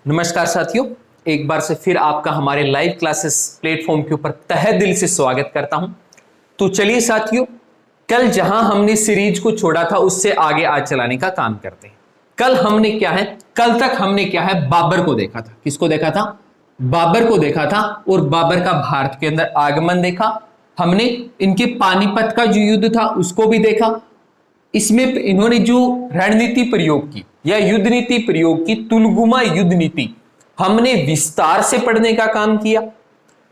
नमस्कार साथियों, एक बार से फिर आपका हमारे लाइव क्लासेस प्लेटफॉर्म के ऊपर तहे दिल से स्वागत करता हूं। तो चलिए साथियों, कल जहां हमने सीरीज को छोड़ा था उससे आगे आज चलाने का काम करते हैं। कल तक हमने क्या है, बाबर को देखा था। किसको देखा था? बाबर को देखा था। और बाबर का भारत के अंदर आगमन देखा हमने। इनके पानीपत का जो युद्ध था उसको भी देखा। इसमें इन्होंने जो रणनीति प्रयोग की या युद्ध नीति प्रयोग की, तुलगुमा युद्ध नीति, हमने विस्तार से पढ़ने का काम किया।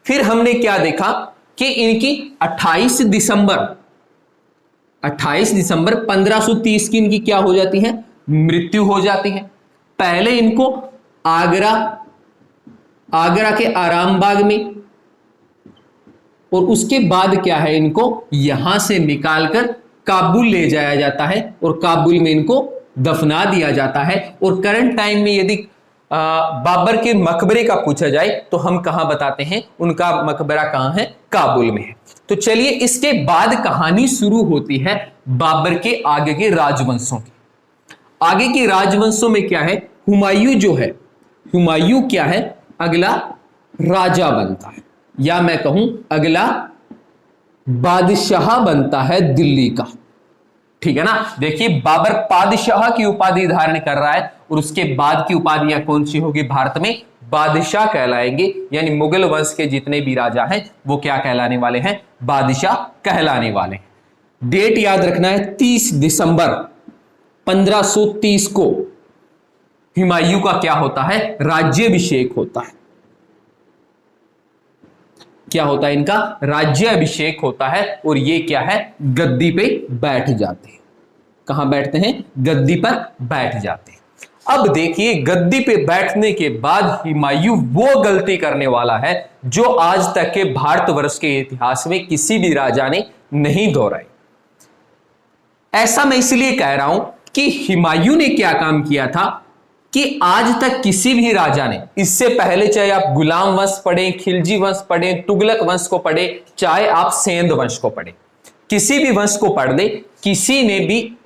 फिर हमने क्या देखा कि इनकी 28 दिसंबर 1530 की इनकी क्या हो जाती है, मृत्यु हो जाती है। पहले इनको आगरा के आरामबाग में, और उसके बाद क्या है, इनको यहां से निकालकर काबुल ले जाया जाता है और काबुल में इनको दफना दिया जाता है। और करंट टाइम में यदि बाबर के मकबरे का पूछा जाए तो हम कहां बताते हैं, उनका मकबरा कहां है, काबुल में है। तो चलिए, इसके बाद कहानी शुरू होती है बाबर के आगे के राजवंशों की। आगे के राजवंशों में क्या है, हुमायूं जो है, हुमायूं क्या है, अगला राजा बनता है, या मैं कहूं अगला बादशाह बनता है दिल्ली का। ठीक है ना। देखिए, बाबर बादशाह की उपाधि धारण कर रहा है और उसके बाद की उपाधियां कौन सी होगी भारत में, बादशाह कहलाएंगे। यानी मुगल वंश के जितने भी राजा हैं वो क्या कहलाने वाले हैं, बादशाह कहलाने वाले हैं। डेट याद रखना है, 30 दिसंबर 1530 को हुमायूं का क्या होता है, राज्याभिषेक होता है। क्या होता है, इनका राज्याभिषेक होता है। और ये क्या है, गद्दी पे बैठ जाते हैं। कहां बैठते हैं, गद्दी पर बैठ जाते हैं। अब देखिए, गद्दी पे बैठने के बाद हुमायूं वो गलती करने वाला है जो आज तक के भारतवर्ष के इतिहास में किसी भी राजा ने नहीं दोहराई। ऐसा मैं इसलिए कह रहा हूं कि हुमायूं ने क्या काम किया था कि आज तक किसी भी राजा ने, इससे पहले चाहे आप गुलाम वंश पढ़ें, खिलजी वंश पढ़ें, तुगलक वंश को पढ़ें, चाहे आप सेंध वंश को पढ़ें, किसी भी वंश को पढ़ लें, किसी ने भी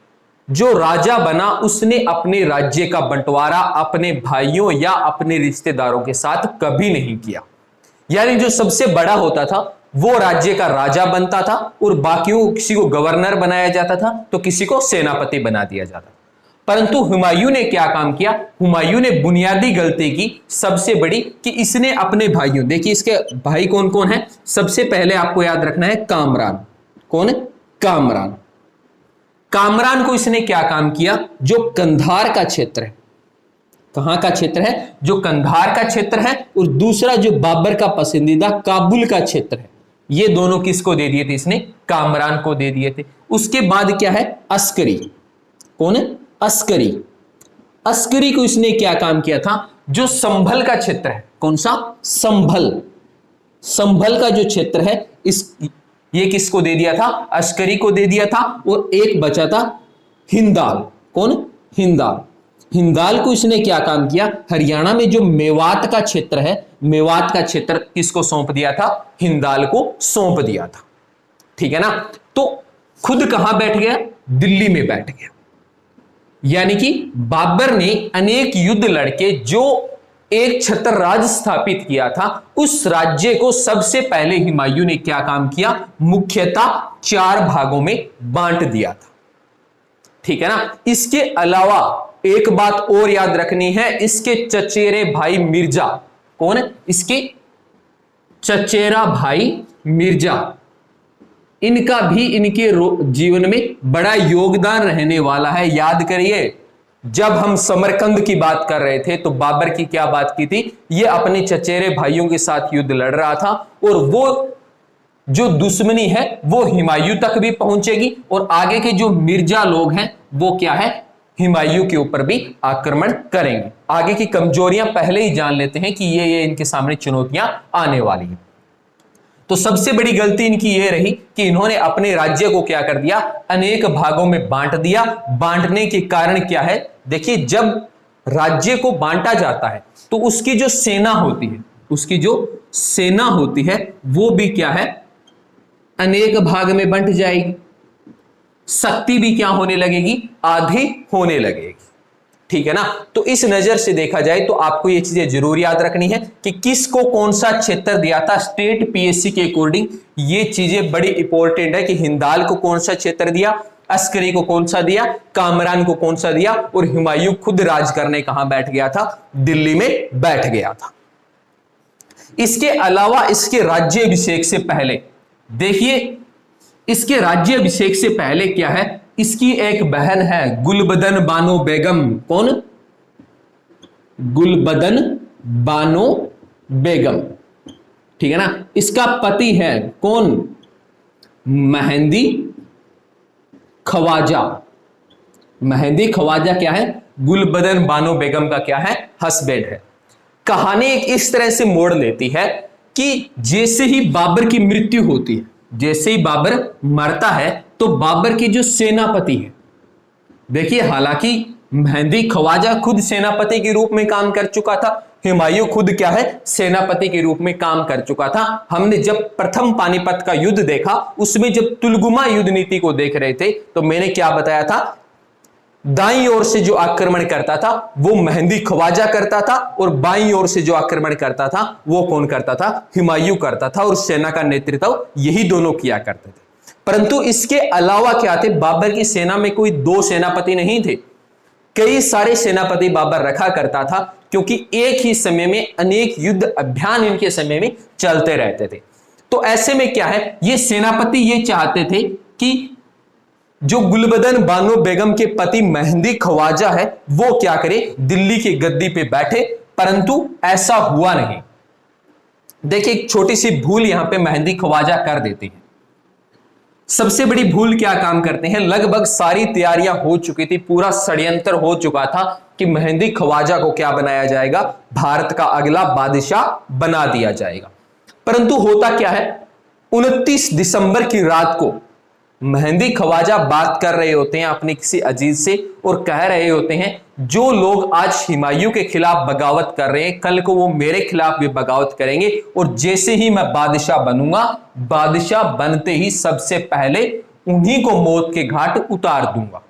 जो राजा बना उसने अपने राज्य का बंटवारा अपने भाइयों या अपने रिश्तेदारों के साथ कभी नहीं किया। यानी जो सबसे बड़ा होता था वो राज्य का राजा बनता था और बाकियों, किसी को गवर्नर बनाया जाता था तो किसी को सेनापति बना दिया जाता था। परंतु हुमायूं ने क्या काम किया, हुमायूं ने बुनियादी गलती की सबसे बड़ी कि इसने अपने भाइयों, देखिए इसके भाई कौन कौन है, सबसे पहले आपको याद रखना है कामरान। कौन है, कामरान। कामरान को इसने क्या काम किया, जो कंधार का क्षेत्र है, कहां का क्षेत्र है, जो कंधार का क्षेत्र है, और दूसरा जो बाबर का पसंदीदा काबुल का क्षेत्र है, ये दोनों किसको दे दिए थे, इसने कामरान को दे दिए थे। उसके बाद क्या है, अस्करी। कौन है, अस्करी। अस्करी को इसने क्या काम किया था, जो संभल का क्षेत्र है, कौन सा, संभल का जो क्षेत्र है, ये किसको दे दिया था, अस्करी को दे दिया था। और एक बचा था हिंदाल। कौन, हिंदाल। हिंदाल को इसने क्या काम किया, हरियाणा में जो मेवात का क्षेत्र है, मेवात का क्षेत्र किसको सौंप दिया था, हिंदाल को सौंप दिया था। ठीक है ना। तो खुद कहां बैठ गया, दिल्ली में बैठ गया। यानी कि बाबर ने अनेक युद्ध लड़के जो एक छत्र राज स्थापित किया था, उस राज्य को सबसे पहले हुमायूं ने क्या काम किया, मुख्यतः 4 भागों में बांट दिया था। ठीक है ना। इसके अलावा एक बात और याद रखनी है, इसके चचेरे भाई मिर्जा, कौन है, इसके चचेरा भाई मिर्जा, इनका भी इनके जीवन में बड़ा योगदान रहने वाला है। याद करिए, जब हम समरकंद की बात कर रहे थे तो बाबर की क्या बात की थी, ये अपने चचेरे भाइयों के साथ युद्ध लड़ रहा था और वो जो दुश्मनी है वो हुमायूं तक भी पहुंचेगी और आगे के जो मिर्जा लोग हैं वो क्या है, हुमायूं के ऊपर भी आक्रमण करेंगे। आगे की कमजोरियां पहले ही जान लेते हैं कि ये इनके सामने चुनौतियां आने वाली हैं। तो सबसे बड़ी गलती इनकी यह रही कि इन्होंने अपने राज्य को क्या कर दिया, अनेक भागों में बांट दिया। बांटने के कारण क्या है, देखिए, जब राज्य को बांटा जाता है तो उसकी जो सेना होती है, उसकी जो सेना होती है वो भी क्या है, अनेक भाग में बंट जाएगी। शक्ति भी क्या होने लगेगी, आधी होने लगेगी। ठीक है ना। तो इस नजर से देखा जाए तो आपको ये चीजें जरूर याद रखनी है कि किसको कौन सा क्षेत्र दिया था स्टेट पीएससी के अकॉर्डिंग। ये चीजें बड़ी इंपॉर्टेंट है कि हिंदाल को कौन सा क्षेत्र दिया, अस्करी को कौन सा दिया, कामरान को कौन सा दिया, और हुमायूं खुद राज करने कहां बैठ गया था, दिल्ली में बैठ गया था। इसके अलावा इसके राज्याभिषेक से पहले देखिए, इसके राज्याभिषेक से पहले क्या है, इसकी एक बहन है गुलबदन बानो बेगम। कौन? गुलबदन बानो बेगम, ठीक है ना। इसका पति है कौन? मेहंदी ख्वाजा। मेहंदी ख्वाजा क्या है? गुलबदन बानो बेगम का क्या है? हस्बैंड है। कहानी एक इस तरह से मोड़ लेती है कि जैसे ही बाबर की मृत्यु होती है, जैसे ही बाबर मरता है, तो बाबर के जो सेनापति है, देखिए हालांकि मेहंदी ख्वाजा खुद सेनापति के रूप में काम कर चुका था, हुमायूं खुद क्या है, सेनापति के रूप में काम कर चुका था। हमने जब प्रथम पानीपत का युद्ध देखा, उसमें जब तुलगुमा युद्ध नीति को देख रहे थे, तो मैंने क्या बताया था, दाईं ओर से जो आक्रमण करता था वो मेहंदी ख्वाजा करता था, और बाईं ओर से जो आक्रमण करता था वो कौन करता था, हुमायूं करता था, और सेना का नेतृत्व यही दोनों किया करते थे। परंतु इसके अलावा क्या थे, बाबर की सेना में कोई दो सेनापति नहीं थे, कई सारे सेनापति बाबर रखा करता था, क्योंकि एक ही समय में अनेक युद्ध अभियान इनके समय में चलते रहते थे। तो ऐसे में क्या है, ये सेनापति ये चाहते थे कि जो गुलबदन बानो बेगम के पति मेहंदी ख्वाजा है वो क्या करे, दिल्ली की गद्दी पे बैठे, परंतु ऐसा हुआ नहीं। देखिए एक छोटी सी भूल यहां पे मेहंदी ख्वाजा कर देते हैं। सबसे बड़ी भूल क्या काम करते हैं, लगभग सारी तैयारियां हो चुकी थी, पूरा षड्यंत्र हो चुका था कि मेहंदी ख्वाजा को क्या बनाया जाएगा, भारत का अगला बादशाह बना दिया जाएगा। परंतु होता क्या है, 29 दिसंबर की रात को मेहंदी ख्वाजा बात कर रहे होते हैं अपने किसी अजीज से, और कह रहे होते हैं जो लोग आज हुमायूं के खिलाफ बगावत कर रहे हैं, कल को वो मेरे खिलाफ भी बगावत करेंगे, और जैसे ही मैं बादशाह बनूंगा, बादशाह बनते ही सबसे पहले उन्हीं को मौत के घाट उतार दूंगा।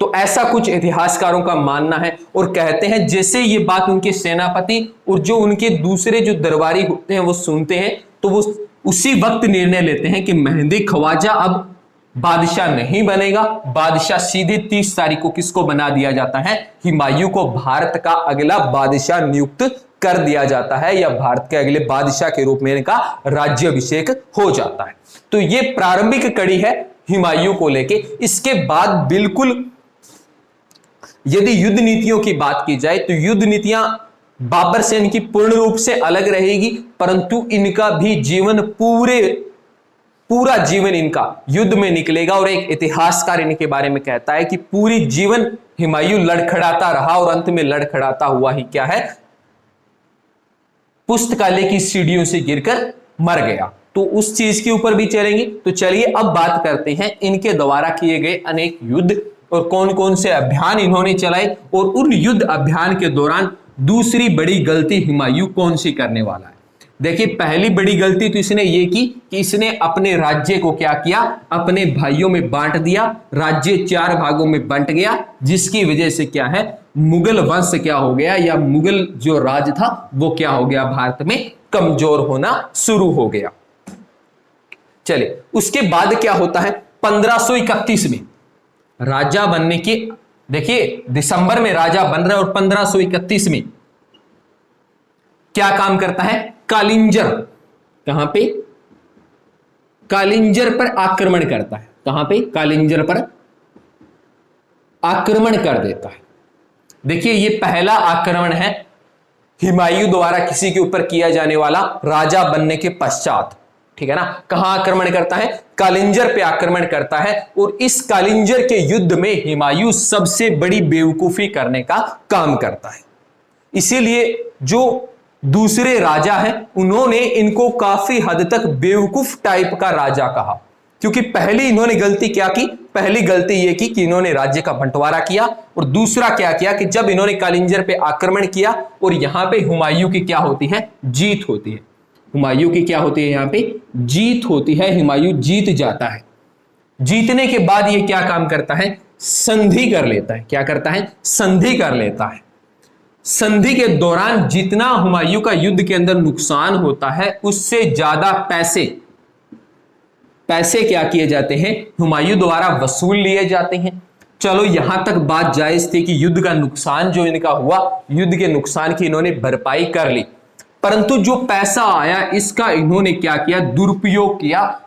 तो ऐसा कुछ इतिहासकारों का मानना है, और कहते हैं जैसे ये बात उनके सेनापति और जो उनके दूसरे जो दरबारी होते हैं वो सुनते हैं, तो वो उसी वक्त निर्णय लेते हैं कि मेहंदी ख्वाजा अब बादशाह नहीं बनेगा, बादशाह सीधे 30 तारीख को किसको बना दिया जाता है, हुमायूं को भारत का अगला बादशाह नियुक्त कर दिया जाता है, या भारत के अगले बादशाह के रूप में इनका राज्याभिषेक हो जाता है। तो ये प्रारंभिक कड़ी है हुमायूं को लेके। इसके बाद बिल्कुल यदि युद्ध नीतियों की बात की जाए तो युद्ध नीतियां बाबर से इनकी पूर्ण रूप से अलग रहेगी, परंतु इनका भी जीवन पूरा जीवन इनका युद्ध में निकलेगा। और एक इतिहासकार इनके बारे में कहता है कि पूरी जीवन हुमायूं लड़खड़ाता रहा, और अंत में लड़खड़ाता हुआ ही क्या है, पुस्तकालय की सीढ़ियों से गिरकर मर गया। तो उस चीज के ऊपर भी चलेंगे। तो चलिए अब बात करते हैं इनके द्वारा किए गए अनेक युद्ध और कौन कौन से अभियान इन्होंने चलाए, और उन युद्ध अभियान के दौरान दूसरी बड़ी गलती हुमायूं कौन सी करने वाला है। देखिए पहली बड़ी गलती तो इसने ये की कि इसने अपने राज्य को क्या किया, अपने भाइयों में बांट दिया, राज्य 4 भागों में बंट गया, जिसकी वजह से क्या है, मुगल वंश क्या हो गया, या मुगल जो राज था वो क्या हो गया, भारत में कमजोर होना शुरू हो गया। चलिए उसके बाद क्या होता है, 1531 में राजा बनने की, देखिए दिसंबर में राजा बन रहा है, और 1531 में क्या काम करता है, कालिंजर, कहां पे, कालिंजर पर आक्रमण करता है। कहां पे, कालिंजर पर आक्रमण कर देता है। देखिए ये पहला आक्रमण है हुमायूं द्वारा किसी के ऊपर किया जाने वाला राजा बनने के पश्चात, ठीक है ना। कहां आक्रमण करता है, कालिंजर पे आक्रमण करता है, और इस कालिंजर के युद्ध में हुमायूं सबसे बड़ी बेवकूफी करने का काम करता है। इसीलिए जो दूसरे राजा हैं उन्होंने इनको काफी हद तक बेवकूफ टाइप का राजा कहा, क्योंकि पहली इन्होंने गलती क्या की, पहली गलती ये की कि इन्होंने राज्य का बंटवारा किया, और दूसरा क्या किया कि जब इन्होंने कालिंजर पे आक्रमण किया और यहां पे हुमायूं की क्या होती है, जीत होती है। हुमायूं की क्या होती है, यहां पे जीत होती है, हुमायूं जीत जाता है। जीतने के बाद ये क्या काम करता है, संधि कर लेता है। क्या करता है? संधि कर लेता है। संधि के दौरान जितना हुमायूं का युद्ध के अंदर नुकसान होता है उससे ज्यादा पैसे क्या किए जाते हैं? हुमायूं द्वारा वसूल लिए जाते हैं। चलो यहां तक बात जायज थी कि युद्ध का नुकसान जो इनका हुआ, युद्ध के नुकसान की इन्होंने भरपाई कर ली, परंतु जो पैसा आया इसका इन्होंने क्या किया? दुरुपयोग किया।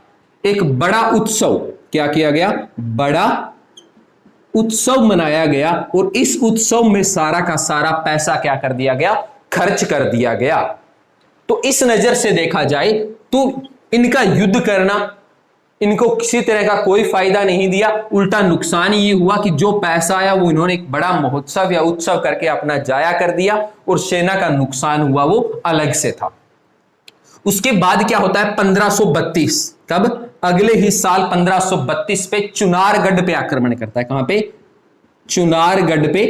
एक बड़ा उत्सव, क्या किया गया? बड़ा उत्सव मनाया गया और इस उत्सव में सारा का सारा पैसा क्या कर दिया गया? खर्च कर दिया गया। तो इस नजर से देखा जाए तो इनका युद्ध करना इनको किसी तरह का कोई फायदा नहीं दिया, उल्टा नुकसान ये हुआ कि जो पैसा आया वो इन्होंने एक बड़ा महोत्सव या उत्सव करके अपना जाया कर दिया और सेना का नुकसान हुआ वो अलग से था। उसके बाद क्या होता है? 1532, कब? अगले ही साल 1532 पे चुनारगढ़ पे आक्रमण करता है। कहां पे? चुनारगढ़ पे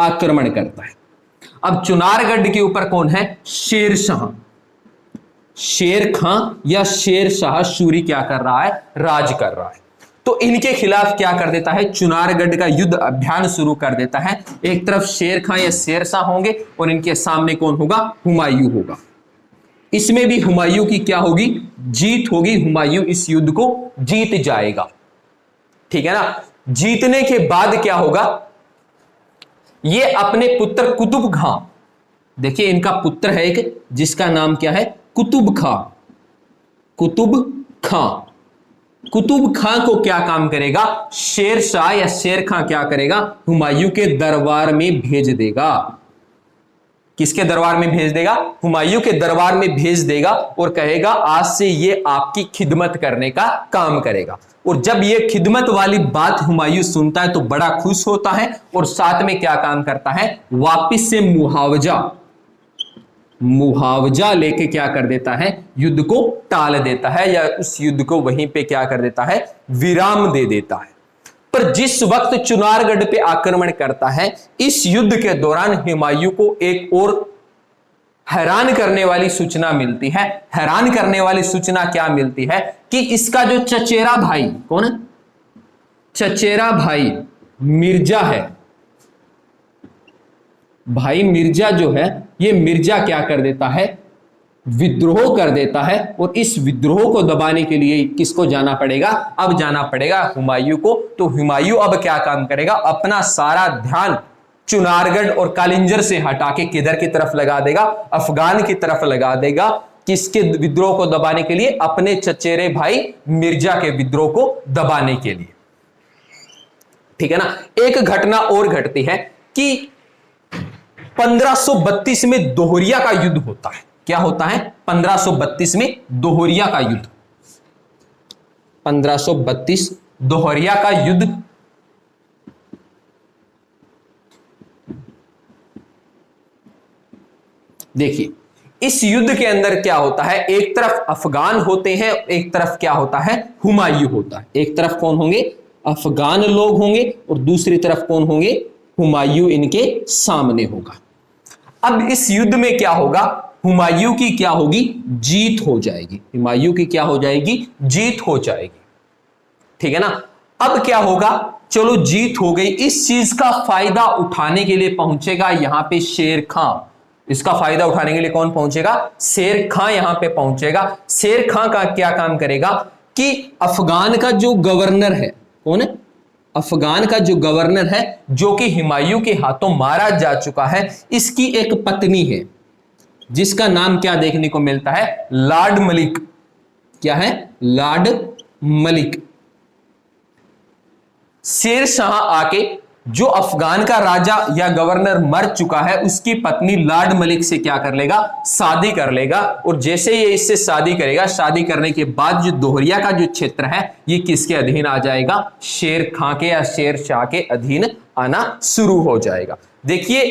आक्रमण करता है। अब चुनारगढ़ के ऊपर कौन है? शेरशाह, शेर खां या शेरशाह सूरी क्या कर रहा है? राज कर रहा है। तो इनके खिलाफ क्या कर देता है? चुनारगढ़ का युद्ध अभियान शुरू कर देता है। एक तरफ शेर खां या शेरशाह होंगे और इनके सामने कौन होगा? हुमायूं होगा। इसमें भी हुमायूं की क्या होगी? जीत होगी। हुमायूं इस युद्ध को जीत जाएगा, ठीक है ना। जीतने के बाद क्या होगा? ये अपने पुत्र कुतुब खां, देखिए इनका पुत्र है एक जिसका नाम क्या है? कुतुब खां। कुतुब खां, कुतुब खां को क्या काम करेगा? शेरशाह या शेर खां क्या करेगा? हुमायूं के दरबार में भेज देगा। किसके दरबार में भेज देगा? हुमायूं के दरबार में भेज देगा और कहेगा आज से ये आपकी खिदमत करने का काम करेगा। और जब ये खिदमत वाली बात हुमायूं सुनता है तो बड़ा खुश होता है और साथ में क्या काम करता है? वापिस से मुआवजा लेके क्या कर देता है? युद्ध को टाल देता है या उस युद्ध को वहीं पे क्या कर देता है? विराम दे देता है। पर जिस वक्त चुनारगढ़ पे आक्रमण करता है, इस युद्ध के दौरान हुमायूं को एक और हैरान करने वाली सूचना मिलती है। हैरान करने वाली सूचना क्या मिलती है? कि इसका जो चचेरा भाई, कौन है? चचेरा भाई मिर्जा है। भाई मिर्जा जो है, ये मिर्जा क्या कर देता है? विद्रोह कर देता है। और इस विद्रोह को दबाने के लिए किसको जाना पड़ेगा? अब जाना पड़ेगा हुमायूं को। तो हुमायूं अब क्या काम करेगा? अपना सारा ध्यान चुनारगढ़ और कालिंजर से हटा के किधर की तरफ लगा देगा? अफगान की तरफ लगा देगा। किसके विद्रोह को दबाने के लिए? अपने चचेरे भाई मिर्जा के विद्रोह को दबाने के लिए, ठीक है ना। एक घटना और घटती है कि 1532 में दोहरिया का युद्ध होता है। क्या होता है? 1532 में दोहरिया का युद्ध। 1532 दोहरिया का युद्ध। देखिए इस युद्ध के अंदर क्या होता है? एक तरफ अफगान होते हैं, एक तरफ क्या होता है? हुमायूं होता है। एक तरफ कौन होंगे? अफगान लोग होंगे और दूसरी तरफ कौन होंगे? हुमायूं इनके सामने होगा। अब इस युद्ध में क्या होगा? हुमायूं की क्या होगी? जीत हो जाएगी। हुमायूं की क्या हो जाएगी? जीत हो जाएगी, ठीक है ना। अब क्या होगा? चलो जीत हो गई। इस चीज का फायदा उठाने के लिए पहुंचेगा यहां पे शेर खां। इसका फायदा उठाने के लिए कौन पहुंचेगा? शेर खां यहां पे पहुंचेगा। शेर खां का क्या काम करेगा कि अफगान का जो गवर्नर है, कौन है? अफगान का जो गवर्नर है, जो कि हुमायूं के हाथों मारा जा चुका है, इसकी एक पत्नी है जिसका नाम क्या देखने को मिलता है? लॉर्ड मलिक। क्या है? लॉर्ड मलिक। शेरशाह आके जो अफगान का राजा या गवर्नर मर चुका है उसकी पत्नी लॉर्ड मलिक से क्या कर लेगा? शादी कर लेगा। और जैसे ये इससे शादी करेगा, शादी करने के बाद जो दोहरिया का जो क्षेत्र है ये किसके अधीन आ जाएगा? शेर खां के या शेरशाह के अधीन आना शुरू हो जाएगा। देखिए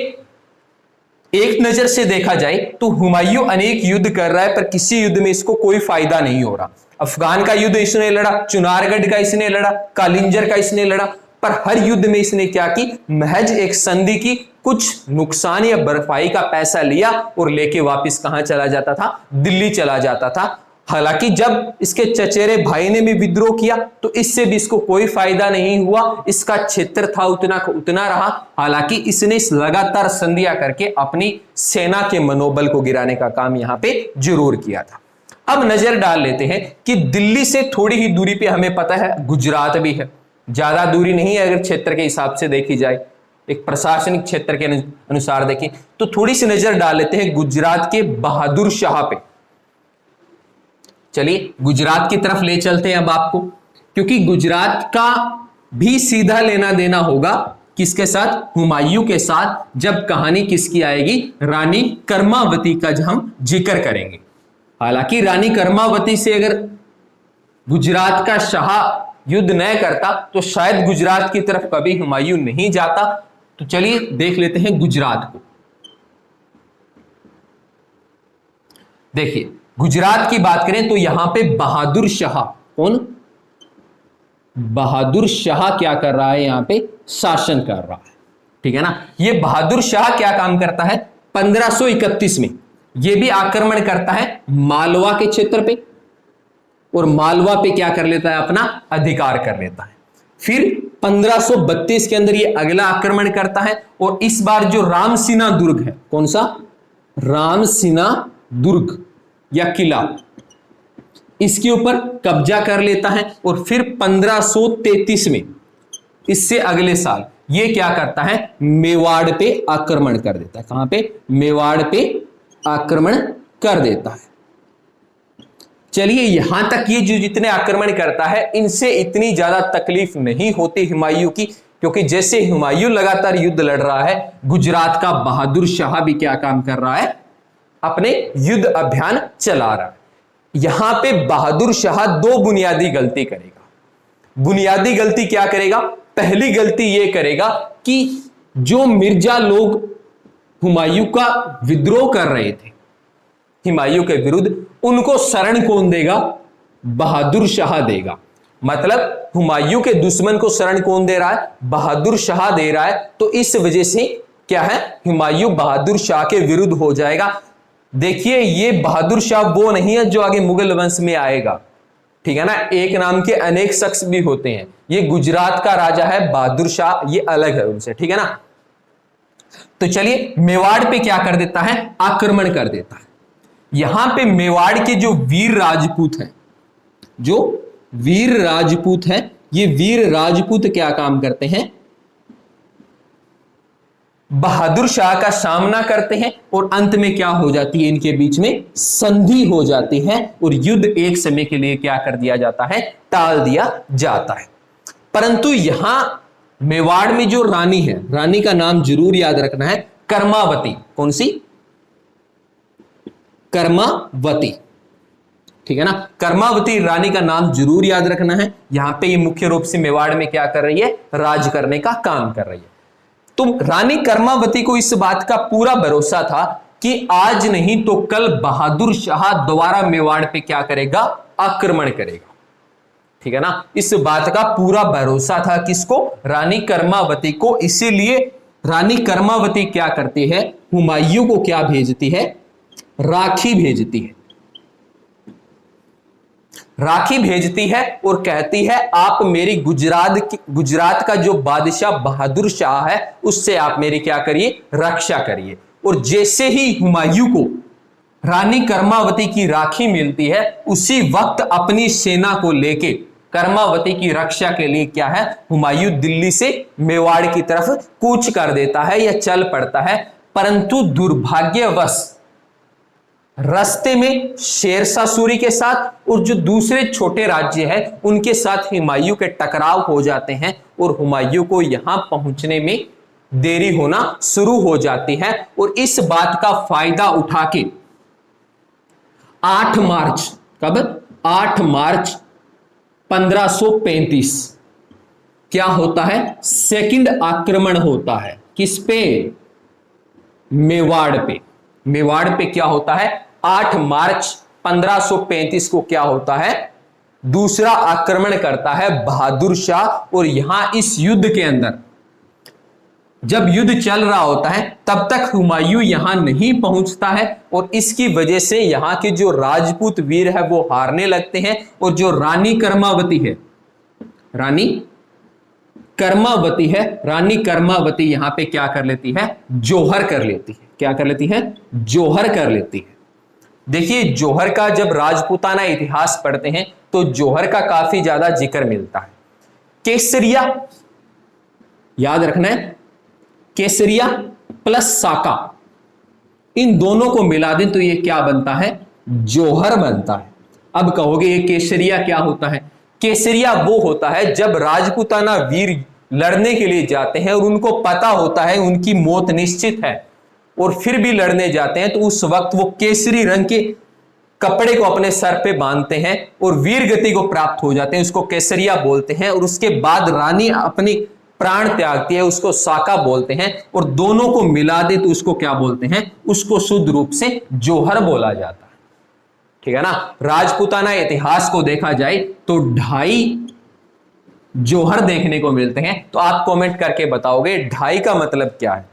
एक नजर से देखा जाए तो हुमायूं अनेक युद्ध कर रहा है पर किसी युद्ध में इसको कोई फायदा नहीं हो रहा। अफगान का युद्ध इसने लड़ा, चुनारगढ़ का इसने लड़ा, कालिंजर का इसने लड़ा, पर हर युद्ध में इसने क्या की? महज एक संधि की, कुछ नुकसान या भरपाई का पैसा लिया और लेके वापस कहां चला जाता था? दिल्ली चला जाता था। हालांकि जब इसके चचेरे भाई ने भी विद्रोह किया तो इससे भी इसको कोई फायदा नहीं हुआ, इसका क्षेत्र था उतना का उतना रहा। हालांकि इसने लगातार संधियां करके अपनी सेना के मनोबल को गिराने का काम यहां पे जरूर किया था। अब नजर डाल लेते हैं कि दिल्ली से थोड़ी ही दूरी पे हमें पता है गुजरात भी है, ज्यादा दूरी नहीं है अगर क्षेत्र के हिसाब से देखी जाए, एक प्रशासनिक क्षेत्र के अनुसार देखें तो थोड़ी सी नजर डाल लेते हैं गुजरात के बहादुर शाह पे। चलिए गुजरात की तरफ ले चलते हैं अब आपको, क्योंकि गुजरात का भी सीधा लेना देना होगा किसके साथ, हुमायूं के साथ, जब कहानी किसकी आएगी, रानी कर्मावती का हम जिक्र करेंगे। हालांकि रानी कर्मावती से अगर गुजरात का शाह युद्ध न करता तो शायद गुजरात की तरफ कभी हुमायूं नहीं जाता। तो चलिए देख लेते हैं गुजरात को। देखिए गुजरात की बात करें तो यहां पे बहादुर शाह, कौन, बहादुर शाह क्या कर रहा है, यहां पे शासन कर रहा है, ठीक है ना। ये बहादुर शाह क्या काम करता है, 1531 में ये भी आक्रमण करता है मालवा के क्षेत्र पे, और मालवा पे क्या कर लेता है, अपना अधिकार कर लेता है। फिर 1532 के अंदर ये अगला आक्रमण करता है, और इस बार जो रामसीना दुर्ग है, कौन सा, रामसीना दुर्ग या किला, इसके ऊपर कब्जा कर लेता है। और फिर 1533 में, इससे अगले साल, ये क्या करता है, मेवाड़ पे आक्रमण कर देता है। कहां पे, मेवाड़ पे आक्रमण कर देता है। चलिए यहां तक ये जो जितने आक्रमण करता है इनसे इतनी ज्यादा तकलीफ नहीं होती हुमायूं की, क्योंकि जैसे हुमायूं लगातार युद्ध लड़ रहा है, गुजरात का बहादुर शाह भी क्या काम कर रहा है, अपने युद्ध अभियान चला रहा है। यहां पे बहादुर शाह दो बुनियादी गलती करेगा। बुनियादी गलती क्या करेगा, पहली गलती यह करेगा कि जो मिर्जा लोग हुमायूं का विद्रोह कर रहे थे हुमायूं के विरुद्ध, उनको शरण कौन देगा, बहादुर शाह देगा। मतलब हुमायूं के दुश्मन को शरण कौन दे रहा है, बहादुर शाह दे रहा है। तो इस वजह से क्या है, हुमायूं बहादुर शाह के विरुद्ध हो जाएगा। देखिए ये बहादुर शाह वो नहीं है जो आगे मुगल वंश में आएगा, ठीक है ना, एक नाम के अनेक शख्स भी होते हैं। ये गुजरात का राजा है बहादुर शाह, ये अलग है उनसे, ठीक है ना। तो चलिए मेवाड़ पे क्या कर देता है, आक्रमण कर देता है। यहां पे मेवाड़ के जो वीर राजपूत हैं, जो वीर राजपूत हैं, ये वीर राजपूत क्या काम करते हैं, बहादुर शाह का सामना करते हैं, और अंत में क्या हो जाती है, इनके बीच में संधि हो जाती है, और युद्ध एक समय के लिए क्या कर दिया जाता है, टाल दिया जाता है। परंतु यहां मेवाड़ में जो रानी है, रानी का नाम जरूर याद रखना है, कर्मावती। कौन सी, कर्मावती, ठीक है ना। कर्मावती रानी का नाम जरूर याद रखना है। यहां पे ये मुख्य रूप से मेवाड़ में क्या कर रही है, राज करने का काम कर रही है। तो रानी कर्मावती को इस बात का पूरा भरोसा था कि आज नहीं तो कल बहादुर शाह दोबारा मेवाड़ पे क्या करेगा, आक्रमण करेगा, ठीक है ना। इस बात का पूरा भरोसा था किसको, रानी कर्मावती को। इसीलिए रानी कर्मावती क्या करती है, हुमायूं को क्या भेजती है, राखी भेजती है, राखी भेजती है, और कहती है आप मेरी गुजरात का जो बादशाह बहादुर शाह है उससे आप मेरी क्या करिए, रक्षा करिए। और जैसे ही हुमायूं को रानी कर्मावती की राखी मिलती है, उसी वक्त अपनी सेना को लेके कर्मावती की रक्षा के लिए क्या है, हुमायूं दिल्ली से मेवाड़ की तरफ कूच कर देता है या चल पड़ता है। परंतु दुर्भाग्यवश रास्ते में शेरशाह सूरी के साथ और जो दूसरे छोटे राज्य हैं उनके साथ हुमायूं के टकराव हो जाते हैं, और हुमायूं को यहां पहुंचने में देरी होना शुरू हो जाती है। और इस बात का फायदा उठा के 8 मार्च, कब, 8 मार्च 1535 क्या होता है, सेकंड आक्रमण होता है। किस पे, मेवाड़ पे। मेवाड़ पे क्या होता है, 8 मार्च 1535 को क्या होता है, दूसरा आक्रमण करता है बहादुर शाह। और यहां इस युद्ध के अंदर जब युद्ध चल रहा होता है तब तक हुमायूं यहां नहीं पहुंचता है और इसकी वजह से यहां के जो राजपूत वीर है वो हारने लगते हैं और जो रानी कर्मावती है, रानी कर्मावती यहां पे क्या कर लेती है, जोहर कर लेती है। क्या कर लेती है, जोहर कर लेती है। देखिए जोहर का जब राजपूताना इतिहास पढ़ते हैं तो जोहर का काफी ज्यादा जिक्र मिलता है। केसरिया याद रखना है, केसरिया प्लस साका, इन दोनों को मिला दें तो ये क्या बनता है, जोहर बनता है। अब कहोगे ये केसरिया क्या होता है, केसरिया वो होता है जब राजपूताना वीर लड़ने के लिए जाते हैं और उनको पता होता है उनकी मौत निश्चित है और फिर भी लड़ने जाते हैं, तो उस वक्त वो केसरी रंग के कपड़े को अपने सर पे बांधते हैं और वीर गति को प्राप्त हो जाते हैं, उसको केसरिया बोलते हैं। और उसके बाद रानी अपनी प्राण त्यागती है, उसको साका बोलते हैं और दोनों को मिला दे तो उसको क्या बोलते हैं, उसको शुद्ध रूप से जोहर बोला जाता है। ठीक है ना। राजपूताना इतिहास को देखा जाए तो 2.5 जोहर देखने को मिलते हैं। तो आप कमेंट करके बताओगे 2.5 का मतलब क्या है।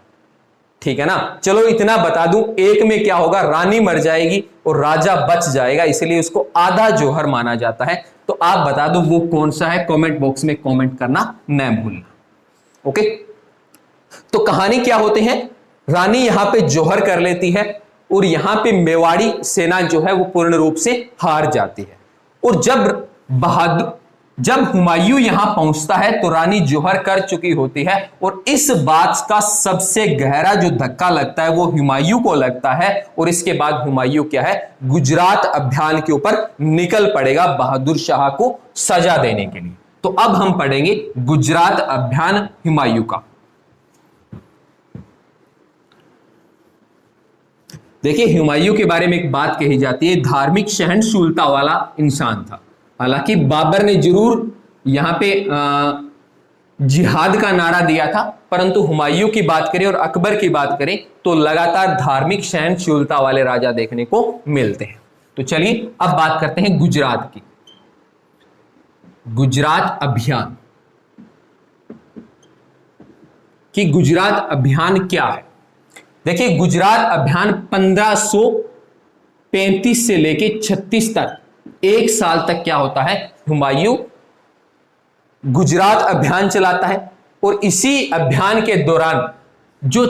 ठीक है ना। चलो इतना बता दूं, एक में क्या होगा, रानी मर जाएगी और राजा बच जाएगा, इसलिए उसको आधा जोहर माना जाता है। तो आप बता दो वो कौन सा है, कमेंट बॉक्स में कमेंट करना न भूलना। ओके, तो कहानी क्या होते हैं, रानी यहां पे जोहर कर लेती है और यहां पे मेवाड़ी सेना जो है वो पूर्ण रूप से हार जाती है। और जब हुमायूं यहां पहुंचता है तो रानी जोहर कर चुकी होती है और इस बात का सबसे गहरा जो धक्का लगता है वो हुमायूं को लगता है। और इसके बाद हुमायूं क्या है, गुजरात अभियान के ऊपर निकल पड़ेगा बहादुर शाह को सजा देने के लिए। तो अब हम पढ़ेंगे गुजरात अभियान हुमायूं का। देखिए हुमायूं के बारे में एक बात कही जाती है, धार्मिक सहनशीलता वाला इंसान था। हालांकि बाबर ने जरूर यहां पे जिहाद का नारा दिया था, परंतु हुमायूं की बात करें और अकबर की बात करें तो लगातार धार्मिक सहनशीलता वाले राजा देखने को मिलते हैं। तो चलिए अब बात करते हैं गुजरात की। गुजरात अभियान कि गुजरात अभियान क्या है। देखिए गुजरात अभियान 1535 से लेके 36 तक, 1 साल तक क्या होता है, हुमायूं गुजरात अभियान चलाता है। और इसी अभियान के दौरान जो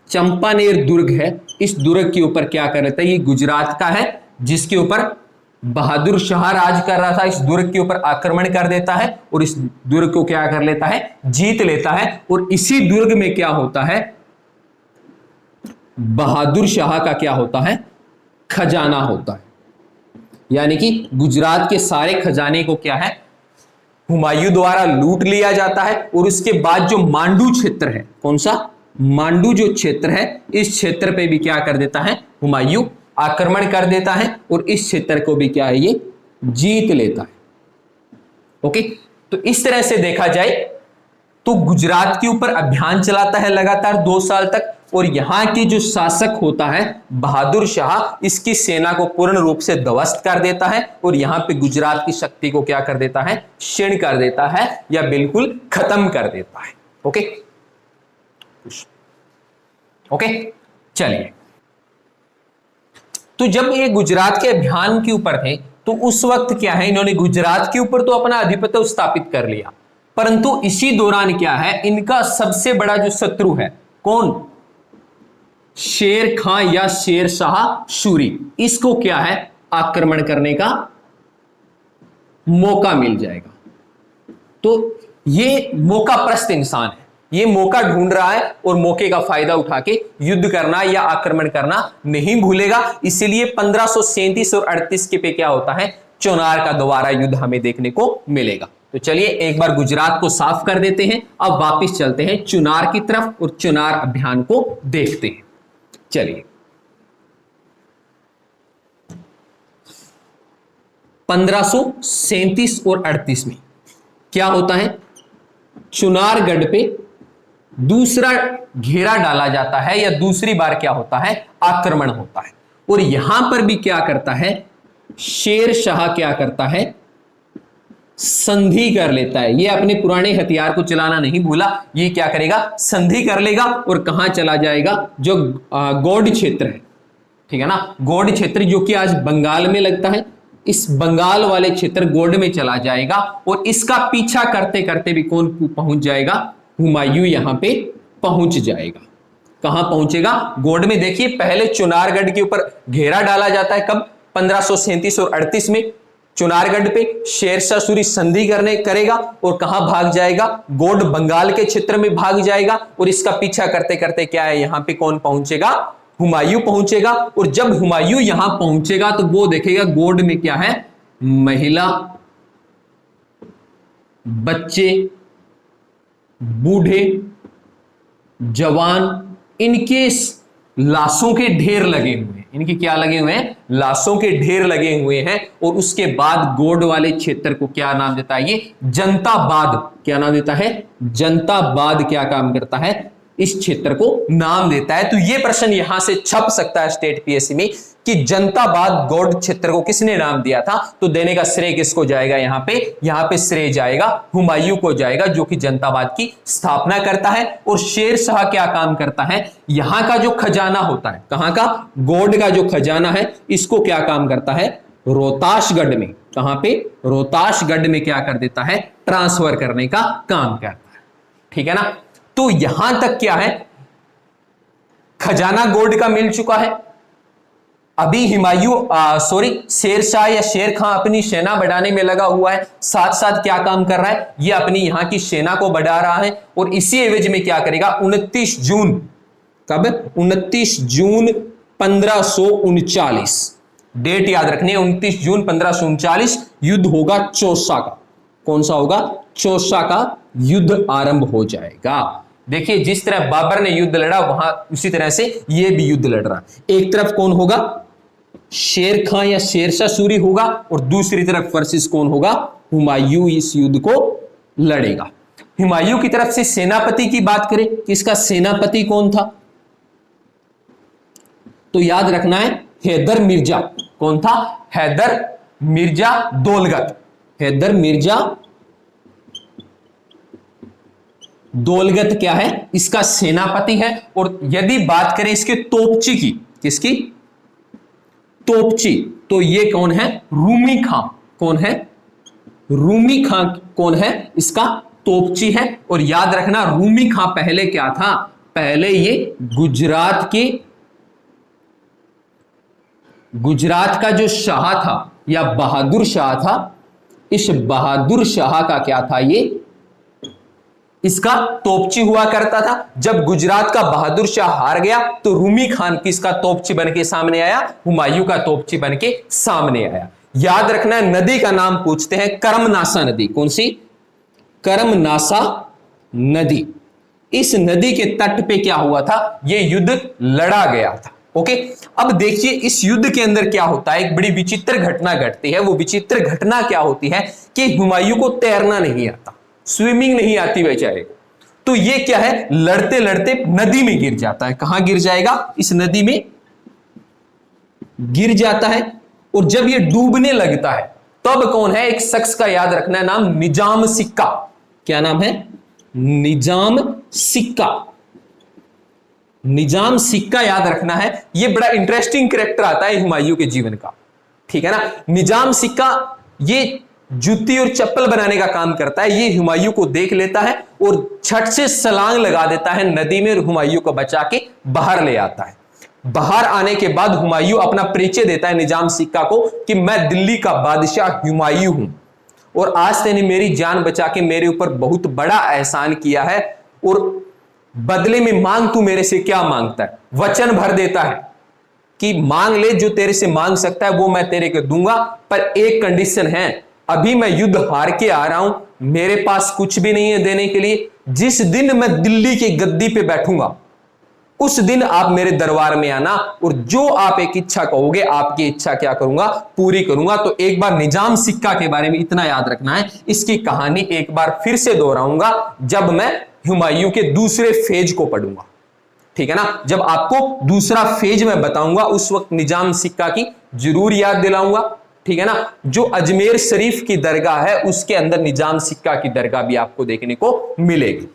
चंपानेर दुर्ग है, इस दुर्ग के ऊपर क्या कर लेता है, ये गुजरात का है जिसके ऊपर बहादुर शाह राज कर रहा था, इस दुर्ग के ऊपर आक्रमण कर देता है और इस दुर्ग को क्या कर लेता है, जीत लेता है। और इसी दुर्ग में क्या होता है, बहादुर शाह का क्या होता है, खजाना होता है। यानी कि गुजरात के सारे खजाने को क्या है, हुमायूं द्वारा लूट लिया जाता है। और उसके बाद जो मांडू क्षेत्र है, कौन सा, मांडू जो क्षेत्र है, इस क्षेत्र पे भी क्या कर देता है, हुमायूं आक्रमण कर देता है और इस क्षेत्र को भी क्या है, ये जीत लेता है। ओके, तो इस तरह से देखा जाए तो गुजरात के ऊपर अभियान चलाता है लगातार 2 साल तक। और यहां के जो शासक होता है बहादुर शाह, इसकी सेना को पूर्ण रूप से ध्वस्त कर देता है और यहां पे गुजरात की शक्ति को क्या कर देता है, क्षीण कर देता है या बिल्कुल खत्म कर देता है। ओके ओके, चलिए। तो जब ये गुजरात के अभियान के ऊपर थे तो उस वक्त क्या है, इन्होंने गुजरात के ऊपर तो अपना आधिपत्य स्थापित कर लिया, परंतु इसी दौरान क्या है, इनका सबसे बड़ा जो शत्रु है कौन, शेर खां या शेर शाह सूरी, इसको क्या है, आक्रमण करने का मौका मिल जाएगा। तो ये मौका प्रस्त इंसान है, ये मौका ढूंढ रहा है और मौके का फायदा उठा के युद्ध करना या आक्रमण करना नहीं भूलेगा। इसीलिए 1537 और 38 के पे क्या होता है, चुनार का दोबारा युद्ध हमें देखने को मिलेगा। तो चलिए एक बार गुजरात को साफ कर देते हैं, अब वापस चलते हैं चुनार की तरफ और चुनार अभियान को देखते हैं। चलिए 1537 और 38 में क्या होता है, चुनारगढ़ पे दूसरा घेरा डाला जाता है या दूसरी बार क्या होता है, आक्रमण होता है। और यहां पर भी क्या करता है, शेर शाह क्या करता है, संधि कर लेता है। ये अपने पुराने हथियार को चलाना नहीं भूला, ये क्या करेगा, संधि कर लेगा और कहां चला जाएगा, जो गौड़ क्षेत्र है, ठीक है ना, गौड़ क्षेत्र जो कि आज बंगाल में लगता है, इस बंगाल वाले क्षेत्र गौड़ में चला जाएगा और इसका पीछा करते करते भी कौन पहुंच जाएगा, हुमायूं यहां पे पहुंच जाएगा। कहां पहुंचेगा, गौड़ में। देखिए पहले चुनारगढ़ के ऊपर घेरा डाला जाता है, कब, 1537 और 38 में चुनारगढ़ पे शेरशाह सूरी संधि करेगा और कहां भाग जाएगा, गौड़ बंगाल के क्षेत्र में भाग जाएगा और इसका पीछा करते करते क्या है, यहां पे कौन पहुंचेगा, हुमायूं पहुंचेगा। और जब हुमायूं यहां पहुंचेगा तो वो देखेगा गौड़ में क्या है, महिला, बच्चे, बूढ़े, जवान, इनके लाशों के ढेर लगे हुए हैं। इनके क्या लगे हुए हैं, लाशों के ढेर लगे हुए हैं। और उसके बाद गौड़ वाले क्षेत्र को क्या नाम देता है, ये जनताबाद, क्या नाम देता है, जनताबाद क्या काम करता है, इस क्षेत्र को नाम देता है। तो ये प्रश्न यहां से छप सकता है स्टेट पीएससी में कि जनताबाद गौड़ क्षेत्र को किसने नाम दिया था, तो देने का श्रेय किसको जाएगा, यहां पे श्रेय जाएगा हुमायूं को जाएगा, जो कि जनताबाद की स्थापना करता है। और शेर शाह क्या काम करता है, यहां का जो खजाना होता है, कहां का, गौड़ का जो खजाना है, इसको क्या काम करता है, रोहतासगढ़ में, कहां पे, रोहतासगढ़ में क्या कर देता है, ट्रांसफर करने का काम करता है, ठीक है ना। तो यहां तक क्या है, खजाना गौड़ का मिल चुका है। अभी शेरशाह या शेर खां अपनी सेना बढ़ाने में लगा हुआ है, साथ साथ क्या काम कर रहा है, ये अपनी यहां की सेना को बढ़ा रहा है। और इसी एवज में क्या करेगा, 29 जून, कब, 29 जून 1539, डेट याद रखनी है, 29 जून 1539 युद्ध होगा चौसा का। कौन सा होगा, चौसा का युद्ध आरंभ हो जाएगा। देखिए जिस तरह बाबर ने युद्ध लड़ा, वहां उसी तरह से ये भी युद्ध लड़ रहा। एक तरफ कौन होगा, शेर खां या शेरशाह सूरी होगा, और दूसरी तरफ वर्सेस कौन होगा, हुमायूं इस युद्ध को लड़ेगा। हुमायूं की तरफ से सेनापति की बात करें कि इसका सेनापति कौन था, तो याद रखना है हैदर मिर्जा। कौन था, हैदर मिर्जा दौलगत। हैदर मिर्जा दौलगत क्या है, इसका सेनापति है। और यदि बात करें इसके तोपची की, किसकी, तोपची, तो ये कौन है, रूमी खां। कौन है, रूमी खां कौन है, इसका तोपची है। और याद रखना रूमी खां पहले क्या था, पहले ये गुजरात का जो शाह था या बहादुर शाह था, इस बहादुर शाह का क्या था, ये इसका तोपची हुआ करता था। जब गुजरात का बहादुर शाह हार गया तो रूमी खान किसका तोपची बनके सामने आया, हुमायूं का तोपची बनके सामने आया। याद रखना नदी का नाम पूछते हैं, करमनासा नदी। कौन सी, करमनासा नदी। इस नदी के तट पे क्या हुआ था, यह युद्ध लड़ा गया था। ओके, अब देखिए इस युद्ध के अंदर क्या होता है, एक बड़ी विचित्र घटना घटती है। वो विचित्र घटना क्या होती है कि हुमायूं को तैरना नहीं आता, स्विमिंग नहीं आती बेचारे को। तो ये क्या है, लड़ते लड़ते नदी में गिर जाता है। कहां गिर जाएगा, इस नदी में गिर जाता है। और जब ये डूबने लगता है तब कौन है, एक शख्स का याद रखना है नाम, निजाम सिक्का। क्या नाम है, निजाम सिक्का। निजाम सिक्का याद रखना है, यह बड़ा इंटरेस्टिंग कैरेक्टर आता है हुमायूं के जीवन का, ठीक है ना। निजाम सिक्का ये जूती और चप्पल बनाने का काम करता है। ये हुमायूं को देख लेता है और छट से छलांग लगा देता है नदी में और हुमायूं को बचा के बाहर ले आता है। बाहर आने के बाद हुमायूं अपना परिचय देता है निजाम सिक्का को कि मैं दिल्ली का बादशाह हुमायूं हूं और आज तेने मेरी जान बचा के मेरे ऊपर बहुत बड़ा एहसान किया है और बदले में मांग तू मेरे से क्या मांगता है। वचन भर देता है कि मांग ले, जो तेरे से मांग सकता है वो मैं तेरे को दूंगा, पर एक कंडीशन है, अभी मैं युद्ध हार के आ रहा हूं, मेरे पास कुछ भी नहीं है देने के लिए। जिस दिन मैं दिल्ली की गद्दी पे बैठूंगा उस दिन आप मेरे दरबार में आना और जो आप एक इच्छा कहोगे आपकी इच्छा क्या करूंगा, पूरी करूंगा। तो एक बार निजाम सिक्का के बारे में इतना याद रखना है, इसकी कहानी एक बार फिर से दोहराऊंगा जब मैं हुमायूं के दूसरे फेज को पढ़ूंगा, ठीक है ना। जब आपको दूसरा फेज में बताऊंगा उस वक्त निजाम सिक्का की जरूर याद दिलाऊंगा, ठीक है ना। जो अजमेर शरीफ की दरगाह है उसके अंदर निजाम सिक्का की दरगाह भी आपको देखने को मिलेगी,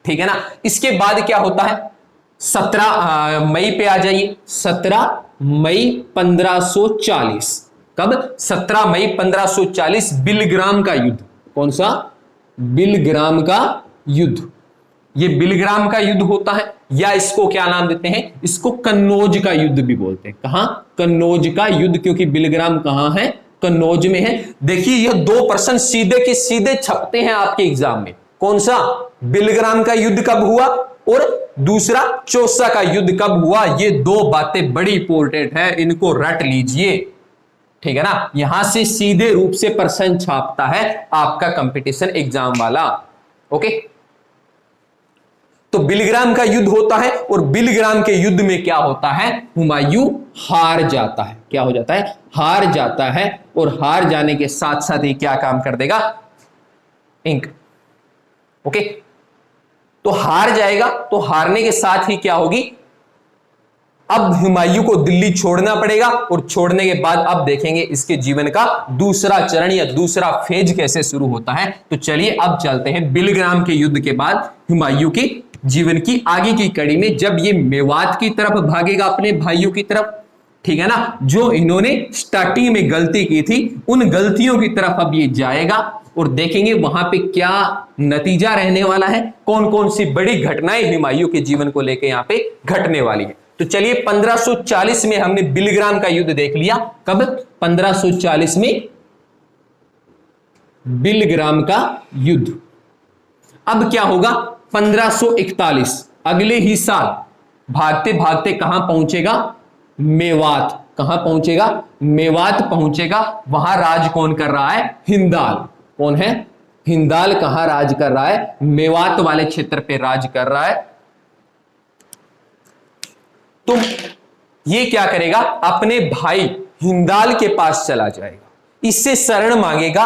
ठीक है ना। इसके बाद क्या होता है, 17 मई पे आ जाइए, 17 मई 1540। कब? 17 मई 1540 बिलग्राम का युद्ध। कौन सा? बिलग्राम का युद्ध। ये बिलग्राम का युद्ध होता है, या इसको क्या नाम देते हैं, इसको कन्नौज का युद्ध भी बोलते हैं। कहां? कन्नौज का युद्ध, क्योंकि बिलग्राम कहां है? कन्नौज में है। देखिए यह 2 प्रश्न सीधे के सीधे छपते हैं आपके एग्जाम में। कौन सा? बिलग्राम का युद्ध कब हुआ और दूसरा चौसा का युद्ध कब हुआ। ये 2 बातें बड़ी इंपॉर्टेंट है, इनको रट लीजिए, ठीक है ना। यहां से सीधे रूप से प्रश्न छापता है आपका कंपटीशन एग्जाम वाला। ओके, तो बिलग्राम का युद्ध होता है और बिलग्राम के युद्ध में क्या होता है, हुमायूं हार जाता है। क्या हो जाता है? हार जाता है। और हार जाने के साथ साथ ही क्या काम कर देगा, इंक। ओके, तो हार जाएगा, तो हारने के साथ ही क्या होगी, अब हुमायूं को दिल्ली छोड़ना पड़ेगा। और छोड़ने के बाद अब देखेंगे इसके जीवन का दूसरा चरण या दूसरा फेज कैसे शुरू होता है। तो चलिए अब चलते हैं बिलग्राम के युद्ध के बाद हुमायूं की जीवन की आगे की कड़ी में, जब ये मेवात की तरफ भागेगा अपने भाइयों की तरफ, ठीक है ना। जो इन्होंने स्टार्टिंग में गलती की थी उन गलतियों की तरफ अब ये जाएगा और देखेंगे वहां पे क्या नतीजा रहने वाला है, कौन कौन सी बड़ी घटनाएं हुमायूं के जीवन को लेकर यहां पे घटने वाली है। तो चलिए 1540 में हमने बिलग्राम का युद्ध देख लिया। कब? 1540 में बिलग्राम का युद्ध। अब क्या होगा, 1541 अगले ही साल भागते भागते कहां पहुंचेगा, मेवात। कहां पहुंचेगा? मेवात पहुंचेगा। वहां राज कौन कर रहा है? हिंदाल। कौन है? हिंदाल। कहां राज कर रहा है? मेवात वाले क्षेत्र पे राज कर रहा है। तो ये क्या करेगा, अपने भाई हिंदाल के पास चला जाएगा, इससे शरण मांगेगा।